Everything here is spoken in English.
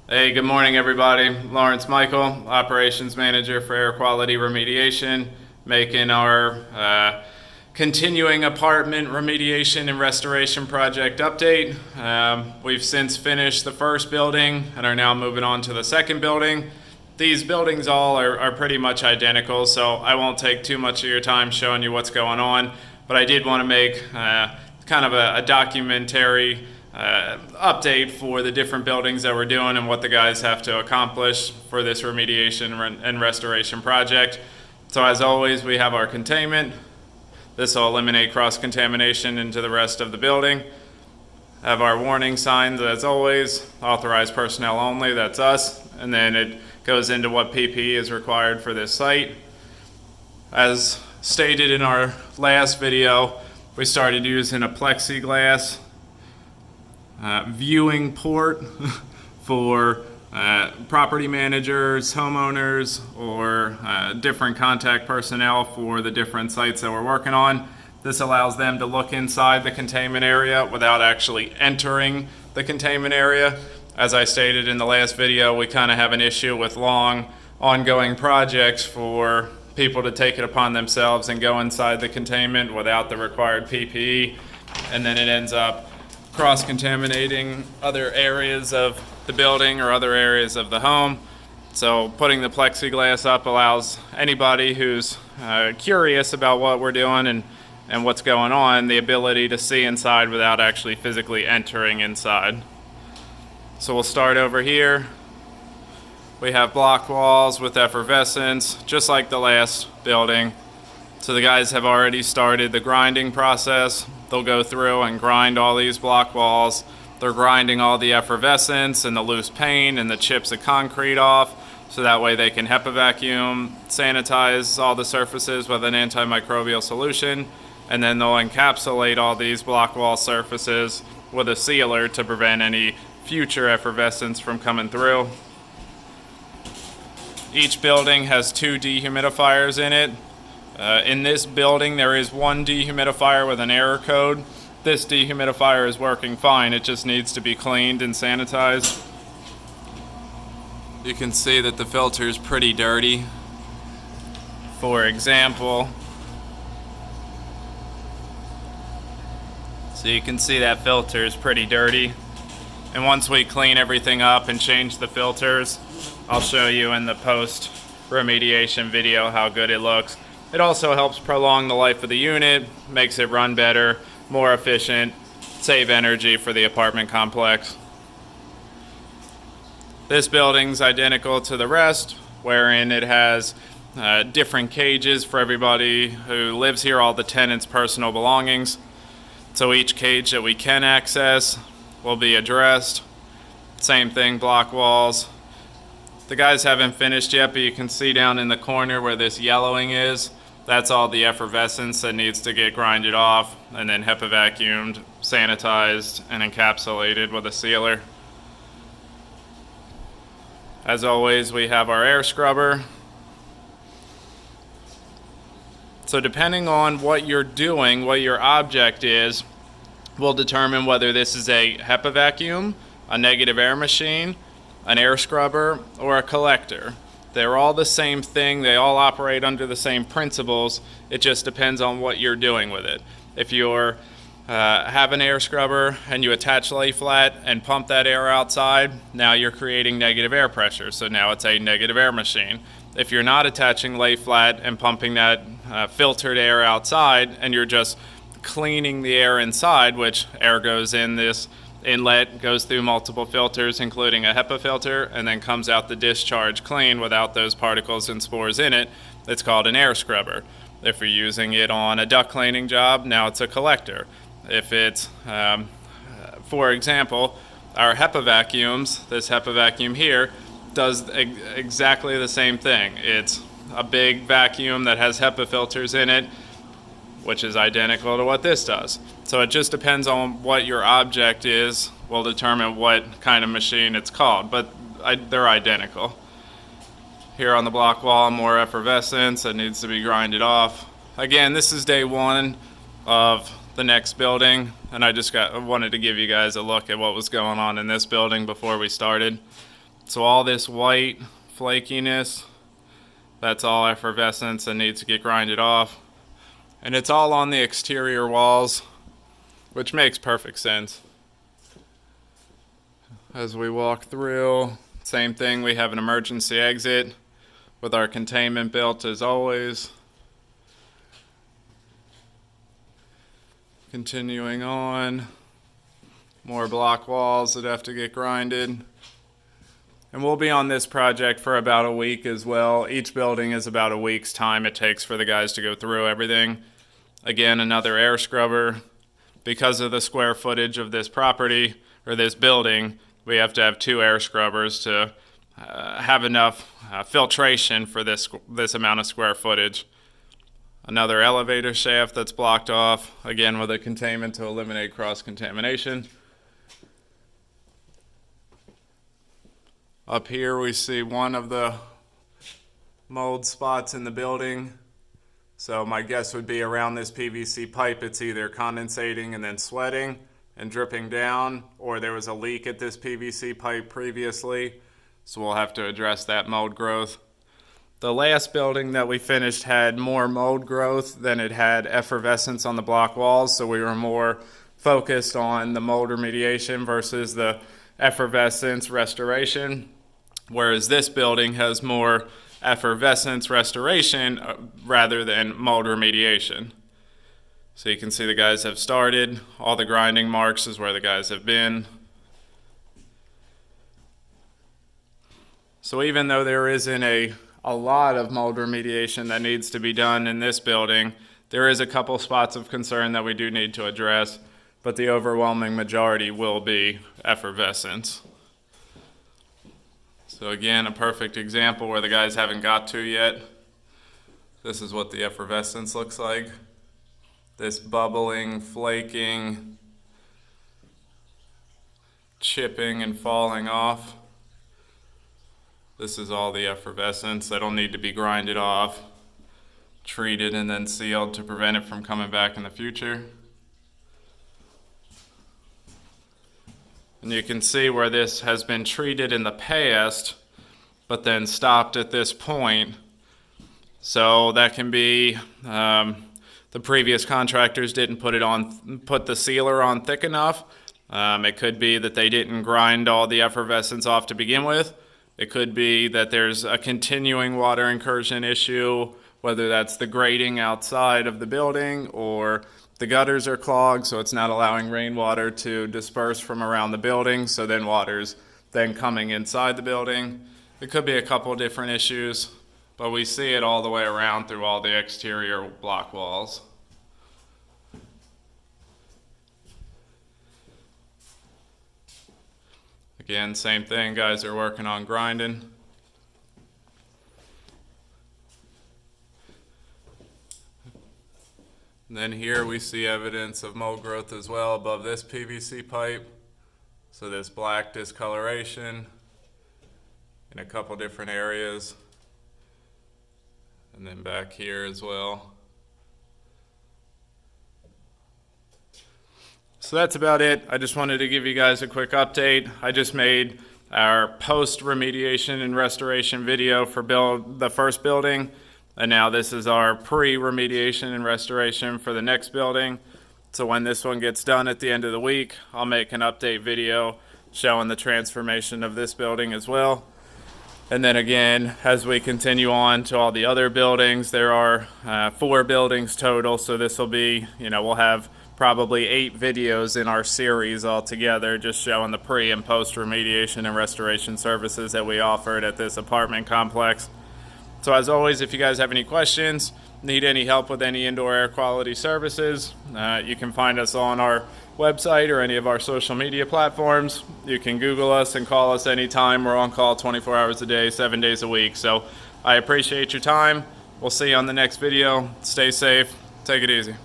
Hey, good morning, everybody. Lawrence Michael, Operations Manager for Air Quality Remediation, making our continuing apartment remediation and restoration project update. We've since finished the first building and are now moving on to the second building. These buildings all are pretty much identical, so I won't take too much of your time showing you what's going on, but I did want to make kind of a documentary update for the different buildings that we're doing and what the guys have to accomplish for this remediation and restoration project. So as always, we have our containment. This will eliminate cross-contamination into the rest of the building. Have our warning signs as always, authorized personnel only, that's us, and then it goes into what PPE is required for this site. As stated in our last video, we started using a plexiglass viewing port for property managers, homeowners, or different contact personnel for the different sites that we're working on. This allows them to look inside the containment area without actually entering the containment area. As I stated in the last video, we kind of have an issue with long, ongoing projects for people to take it upon themselves and go inside the containment without the required PPE, and then it ends up cross-contaminating other areas of the building or other areas of the home. So putting the plexiglass up allows anybody who's curious about what we're doing and what's going on the ability to see inside without actually physically entering inside. So we'll start over here. We have block walls with effervescence, just like the last building. So the guys have already started the grinding process. They'll go through and grind all these block walls. They're grinding all the effervescence and the loose paint and the chips of concrete off, so that way they can HEPA vacuum, sanitize all the surfaces with an antimicrobial solution, and then they'll encapsulate all these block wall surfaces with a sealer to prevent any future effervescence from coming through. Each building has 2 dehumidifiers in it. In this building, there is one dehumidifier with an error code. This dehumidifier is working fine. It just needs to be cleaned and sanitized. You can see that the filter is pretty dirty. For example, so you can see that filter is pretty dirty. And once we clean everything up and change the filters, I'll show you in the post remediation video how good it looks. It also helps prolong the life of the unit, makes it run better, more efficient, save energy for the apartment complex. This building's identical to the rest, wherein it has different cages for everybody who lives here, all the tenants' personal belongings. So each cage that we can access will be addressed. Same thing, block walls. The guys haven't finished yet, but you can see down in the corner where this yellowing is, that's all the effervescence that needs to get grinded off and then HEPA vacuumed, sanitized, and encapsulated with a sealer. As always, we have our air scrubber. So depending on what you're doing, what your object is, will determine whether this is a HEPA vacuum, a negative air machine, an air scrubber, or a collector. They're all the same thing. They all operate under the same principles. It just depends on what you're doing with it. If you're have an air scrubber and you attach lay flat and pump that air outside, now you're creating negative air pressure. So now it's a negative air machine. If you're not attaching lay flat and pumping that filtered air outside and you're just cleaning the air inside, which air goes in this inlet, goes through multiple filters, including a HEPA filter, and then comes out the discharge clean without those particles and spores in it, it's called an air scrubber. If you're using it on a duct cleaning job, now it's a collector. If it's, for example, our HEPA vacuums, this HEPA vacuum here, does exactly the same thing. It's a big vacuum that has HEPA filters in it, which is identical to what this does. So it just depends on what your object is, will determine what kind of machine it's called, but they're identical. Here on the block wall, more effervescence that needs to be grinded off. Again, this is day 1 of the next building, and I just wanted to give you guys a look at what was going on in this building before we started. So all this white flakiness, that's all effervescence that needs to get grinded off. And it's all on the exterior walls, which makes perfect sense. As we walk through, same thing, we have an emergency exit with our containment built as always. Continuing on, more block walls that have to get grinded. And we'll be on this project for about a week as well. Each building is about a week's time it takes for the guys to go through everything. Again, another air scrubber. Because of the square footage of this property, or this building, we have to have 2 air scrubbers to have enough filtration for this amount of square footage. Another elevator shaft that's blocked off, again with a containment to eliminate cross-contamination. Up here we see one of the mold spots in the building. So my guess would be around this PVC pipe it's either condensating and then sweating and dripping down, or there was a leak at this PVC pipe previously. So we'll have to address that mold growth. The last building that we finished had more mold growth than it had effervescence on the block walls, so we were more focused on the mold remediation versus the effervescence restoration. Whereas this building has more effervescence restoration rather than mold remediation. So you can see the guys have started. All the grinding marks is where the guys have been. So even though there isn't a lot of mold remediation that needs to be done in this building, there is a couple spots of concern that we do need to address, but the overwhelming majority will be effervescence. So again, a perfect example where the guys haven't got to yet. This is what the effervescence looks like. This bubbling, flaking, chipping and falling off. This is all the effervescence that'll need to be grinded off, treated, and then sealed to prevent it from coming back in the future. And you can see where this has been treated in the past, but then stopped at this point. So that can be the previous contractors didn't put the sealer on thick enough. It could be that they didn't grind all the effervescence off to begin with. It could be that there's a continuing water incursion issue, whether that's the grading outside of the building or the gutters are clogged, so it's not allowing rainwater to disperse from around the building, so then water's then coming inside the building. It could be a couple different issues, but we see it all the way around through all the exterior block walls. Again, same thing, guys are working on grinding. And then here we see evidence of mold growth as well above this PVC pipe. So this black discoloration in a couple different areas. And then back here as well. So that's about it. I just wanted to give you guys a quick update. I just made our post remediation and restoration video for the first building. And now this is our pre-remediation and restoration for the next building. So when this one gets done at the end of the week, I'll make an update video showing the transformation of this building as well. And then again, as we continue on to all the other buildings, there are 4 buildings total. So this will be, we'll have probably 8 videos in our series altogether, just showing the pre and post remediation and restoration services that we offered at this apartment complex. So as always, if you guys have any questions, need any help with any indoor air quality services, you can find us on our website or any of our social media platforms. You can Google us and call us anytime. We're on call 24 hours a day, 7 days a week. So I appreciate your time. We'll see you on the next video. Stay safe. Take it easy.